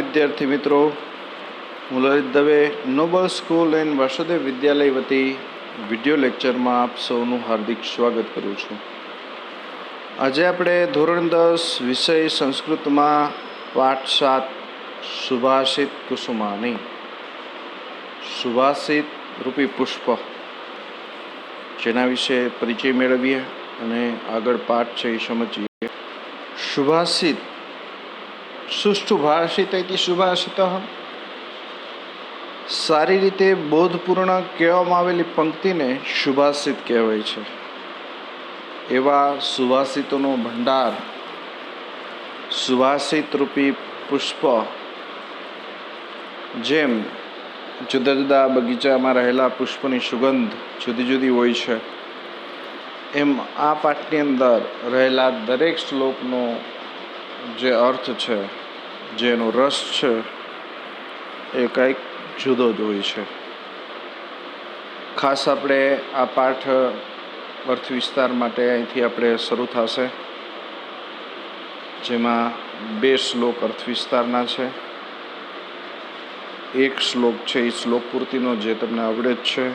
વિદ્યાર્થી મિત્રો, હું Lalit Dave Noble school and Vasudev Vidyalaya વતી વિડીયો લેક્ચરમાં આપ સૌનું હાર્દિક સ્વાગત કરું છું. આજે આપણે ધોરણ 10 વિષય સંસ્કૃતમાં પાઠ 7 સુભાષિત કુસુમાની, સુભાષિત રૂપી પુષ્પ, જેના વિશે પરિચય મેળવીએ અને આગળ પાઠ છે એ સમજીએ. સુભાષિત, સુષ્ઠુ ભાષિત ઇતિ સુભાષિતઃ. સારી રીતે બોધપૂર્ણ કહેવામાં આવેલી પંક્તિને સુભાષિત કહેવાય છે. એવા સુભાષિતોનો ભંડાર, સુભાષિત રૂપી પુષ્પ, જેમ જુદા જુદા બગીચામાં રહેલા પુષ્પની સુગંધ જુદી જુદી હોય છે, એમ આ પાઠની અંદર રહેલા દરેક શ્લોકનો જે અર્થ છે, જેનો રસ છે, એ કંઈક જુદો જ હોય છે. ખાસ આપણે આ પાઠ અર્થ વિસ્તાર માટે અહીંથી આપણે શરૂ થશે, જેમાં 2 શ્લોક અર્થ વિસ્તારના છે. એક શ્લોક છે એ શ્લોક પૂર્તિનો, જે તમને આવડે જ છે.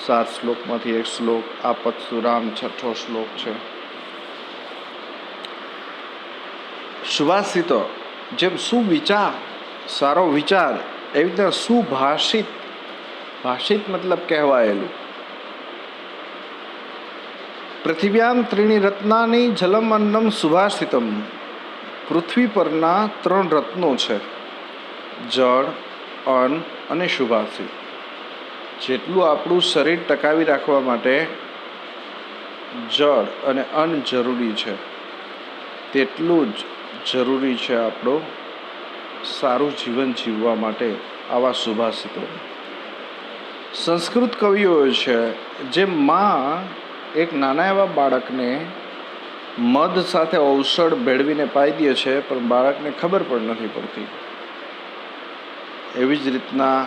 7 શ્લોકમાંથી એક શ્લોક આપત્સુરામ 6થો શ્લોક છે. સુભાષિતો, જેમ સુવિચાર, સારો વિચાર, એવી રીતે સુભાષિત, ભાષિત મતલબ કહેવાયેલું. પૃથિવ્યામ ત્રીણી રત્નાની જલમ અન્નમ સુભાષિતમ. પૃથ્વી પરના 3 રત્નો છે, જળ, અન્ન અને સુભાષિત. જેટલું આપણું શરીર ટકાવી રાખવા માટે જળ અને અન્ન જરૂરી છે, તેટલું જ જરૂરી છે આપણું સારું જીવન જીવવા માટે આવા સુભાષિતો. સંસ્કૃત કવિઓ છે, જે માં એક નાના એવા બાળકને મધ સાથે ઔષધ ભેળવીને પાઈ દે છે, પણ બાળકને ખબર પણ નથી પડતી. એવી જ રીતના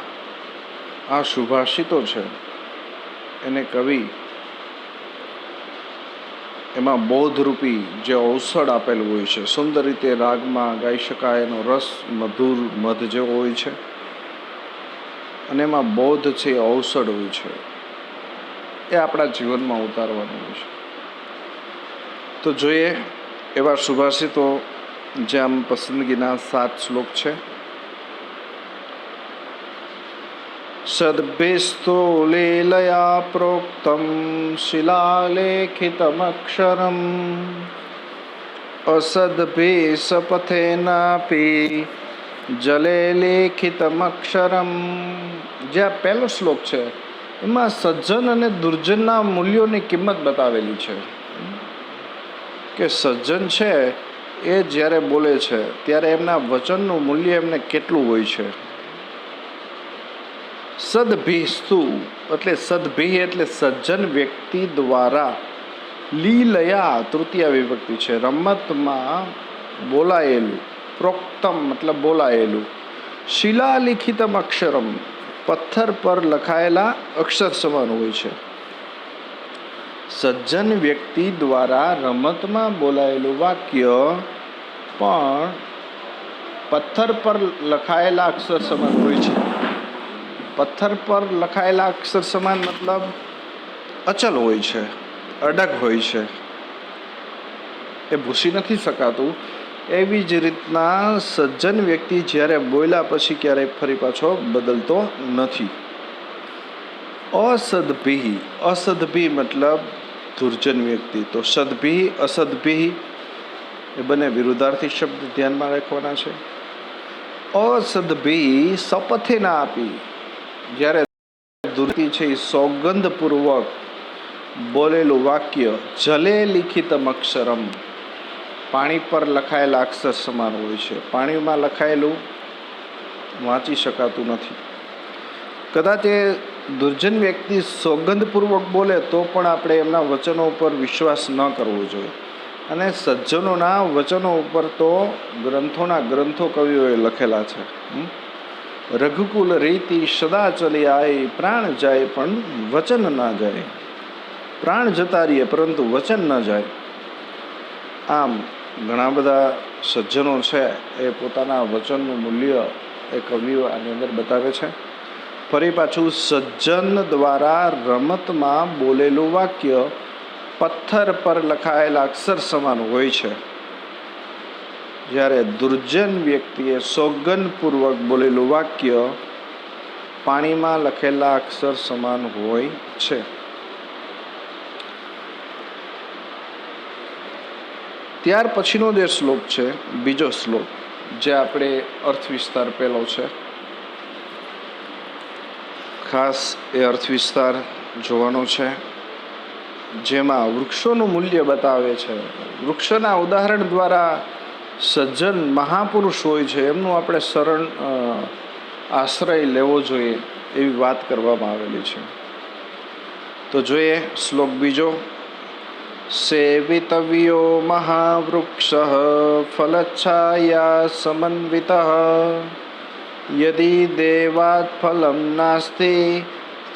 આ સુભાષિતો છે, એને કવિ એમાં બોધરૂપી જે ઔષધ આપેલું હોય છે, સુંદર રીતે રાગમાં ગાઈ શકાય એનો રસ મધુર મધ જેવો હોય છે, અને એમાં બોધ છે, ઔષધ હોય છે, એ આપણા જીવનમાં ઉતારવાનું હોય છે. તો જોઈએ એવા સુભાષિતો, જે આમ પસંદગીના 7 શ્લોક છે. સદ્ભેસ્તો લીલયા પ્રોક્તમ શિલાલેખિતમક્ષરમ અસદ્ભી સપથેનાપી જલે લેખિતમક્ષરમ. જે આ પહેલો શ્લોક છે, એમાં સજ્જન અને દુર્જનના મૂલ્યોની કિંમત બતાવેલી છે. કે સજ્જન છે એ જ્યારે બોલે છે ત્યારે એમના વચનનું મૂલ્ય એમને કેટલું હોય છે. સદ્ભીસ્તુ એટલે સદ્ભી એટલે સજ્જન વ્યક્તિ દ્વારા, લીલયા તૃતીય વિભક્તિ છે, રમતમાં બોલાયેલું, પ્રોક્તમ મતલબ બોલાયેલું, શિલાલિખિતમ અક્ષરમ પથ્થર પર લખાયેલા અક્ષર સમાન હોય છે. સજ્જન વ્યક્તિ દ્વારા રમતમાં બોલાયેલું વાક્ય પણ પથ્થર પર લખાયેલા અક્ષર સમાન હોય છે. પથ્થર પર લખાયેલા અક્ષર સમાન મતલબ અચલ હોય છે, અડગ હોય છે, એ ભૂસી નથી શકાતું. એવી જ રીતના સજ્જન વ્યક્તિ જ્યારે બોલ્યા પછી ક્યારેય ફરી પાછો બદલતો નથી. અસદ્ભી, અસદ્ભી મતલબ દુર્જન વ્યક્તિ. તો સદ્ભી, અસદ્ભી એ બંને વિરુદ્ધાર્થી શબ્દ ધ્યાનમાં રાખવાના છે. અસદ્ભી સપથે ના આપી, જ્યારે દુર્તિ છે એ સોગંદપૂર્વક બોલેલું વાક્ય, જલે લિખિતમ અક્ષરમ પાણી પર લખાયેલા અક્ષર સમાન હોય છે. પાણીમાં લખાયેલું વાંચી શકાતું નથી. કદાચ એ દુર્જન વ્યક્તિ સોગંદપૂર્વક બોલે તો પણ આપણે એમના વચનો ઉપર વિશ્વાસ ન કરવો જોઈએ. અને સજ્જનોના વચનો ઉપર તો ગ્રંથોના ગ્રંથો કવિઓએ લખેલા છે. રઘુકુલ રીતિ સદા ચલી આય, પ્રાણ જાય પણ વચન ના જાય. પ્રાણ જતા રહીએ પરંતુ વચન ન જાય. આમ ઘણા બધા સજ્જનો છે એ પોતાના વચનનું મૂલ્ય એ કવિઓ આની અંદર બતાવે છે. ફરી પાછું, સજ્જન દ્વારા રમતમાં બોલેલું વાક્ય પથ્થર પર લખાયેલા અક્ષર સમાન હોય છે, જ્યારે દુર્જન વ્યક્તિએ સોગંદપૂર્વક બોલેલું વાક્ય પાણીમાં લખેલા અક્ષર સમાન હોય છે. ત્યાર પછીનો જે શ્લોક છે, બીજો શ્લોક, જે આપણે અર્થ વિસ્તાર પહેલો છે, ખાસ એ અર્થ વિસ્તાર જોવાનો છે, જેમાં વૃક્ષોનું મૂલ્ય બતાવે છે. વૃક્ષના ઉદાહરણ દ્વારા સજ્જન મહાપુરુષ હોય છે એમનું આપણે શરણ આશ્રય લેવો જોઈએ એવી વાત કરવામાં આવેલી છે. તો જોઈએ શ્લોક બીજો. સેવિતવ્યો મહાવૃક્ષ ફલચ્છાયા સમન્વિત યદિ દેવાત ફલમ નાસ્તિ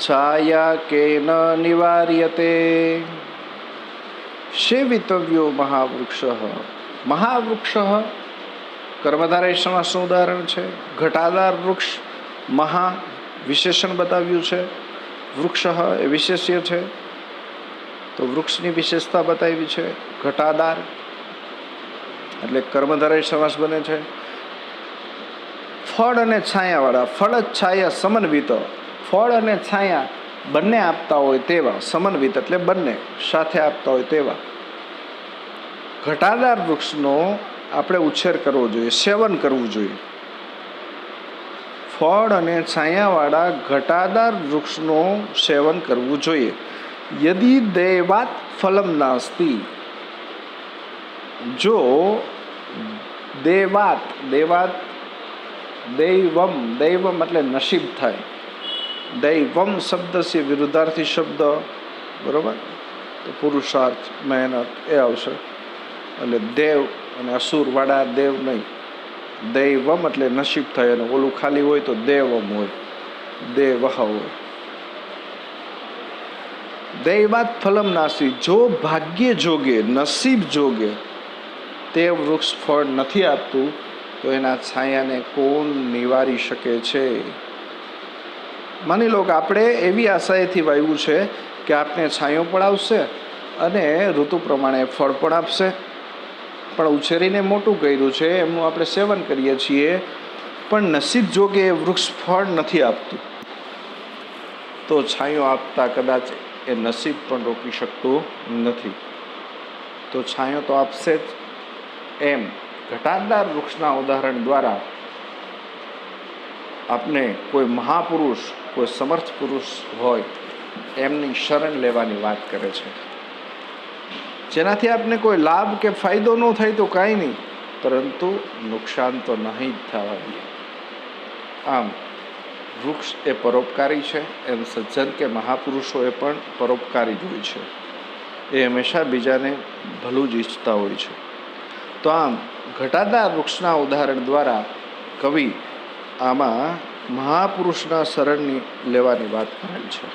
છાયા કેન નિવાર્યતે. સેવિતવ્યો મહાવૃક્ષ. મહાવૃક્ષ કર્મધારય સમાસનું ઉદાહરણ છે. ઘટાદાર વૃક્ષ, મહા વિશેષણ બતાવ્યું છે, વૃક્ષ એ વિશેષ્ય છે, તો વૃક્ષની વિશેષતા બતાવી છે. ઘટાદાર એટલે કર્મધારય સમાસ બને છે. ફળ અને છાયાવાળા, ફળ જ છાયા સમન્વિત, ફળ અને છાયા બંને આપતા હોય તેવા, સમન્વિત એટલે બંને સાથે આપતા હોય તેવા ઘટાદાર વૃક્ષનો આપણે ઉછેર કરવો જોઈએ, સેવન કરવું જોઈએ. ફળ અને છાયાવાળા ઘટાદાર વૃક્ષનું સેવન કરવું જોઈએ. યદિ દૈવાત ફલમ નાસ્તિ. જો દૈવાત, દૈવાત દૈવમ, દૈવમ એટલે નસીબ થાય. દૈવમ શબ્દ છે વિરુદ્ધાર્થી શબ્દ, બરોબર, તો પુરુષાર્થ, મહેનત એ આવશે. એટલે દેવ અને અસુરવાળા દેવ નહીં. દૈવમ એટલે નસીબ થાય, અને ઓલું ખાલી હોય તો દેવમ હોય, દેવ હોય. દૈવાત ફલમ નાસી. જો ભાગ્ય જોગે, નસીબ જોગે તે વૃક્ષ ફળ નથી આપતું તો એના છાયાને કોણ નિવારી શકે છે? માની લો કે આપણે એવી આશાએથી વાવ્યું છે કે આપને છાંયો પણ આવશે અને ઋતુ પ્રમાણે ફળ પણ આપશે, પણ ઉછેરીને મોટું કર્યું છે, એમનું આપણે સેવન કરીએ છીએ, પણ નસીબ જોગે એ વૃક્ષ ફળ નથી આપતું, તો છાંયો આપતા કદાચ એ નસીબ પણ રોકી શકતું નથી. તો છાંયો તો આપશે જ. એમ ઘટાદાર વૃક્ષના ઉદાહરણ દ્વારા આપને કોઈ મહાપુરુષ, કોઈ સમર્થ પુરુષ હોય એમની શરણ લેવાની વાત કરે છે, જેનાથી આપને કોઈ લાભ કે ફાયદો ન થાય તો કાંઈ નહીં, પરંતુ નુકસાન તો નહીં જ થવા દે. આમ વૃક્ષ એ પરોપકારી છે, એમ સજ્જન કે મહાપુરુષો એ પણ પરોપકારી જ હોય છે. એ હંમેશા બીજાને ભલું જ ઈચ્છતા હોય છે. તો આમ ઘટાદાર વૃક્ષના ઉદાહરણ દ્વારા કવિ આમાં મહાપુરુષના શરણની લેવાની વાત કરેલ છે.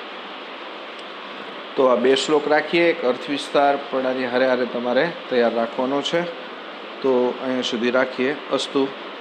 તો આ બે શ્લોક રાખીએ. એક અર્થ વિસ્તાર પણ આની હારે હારે તમારે તૈયાર રાખવાનો છે. તો અહીંયા સુધી રાખીએ. અસ્તુ.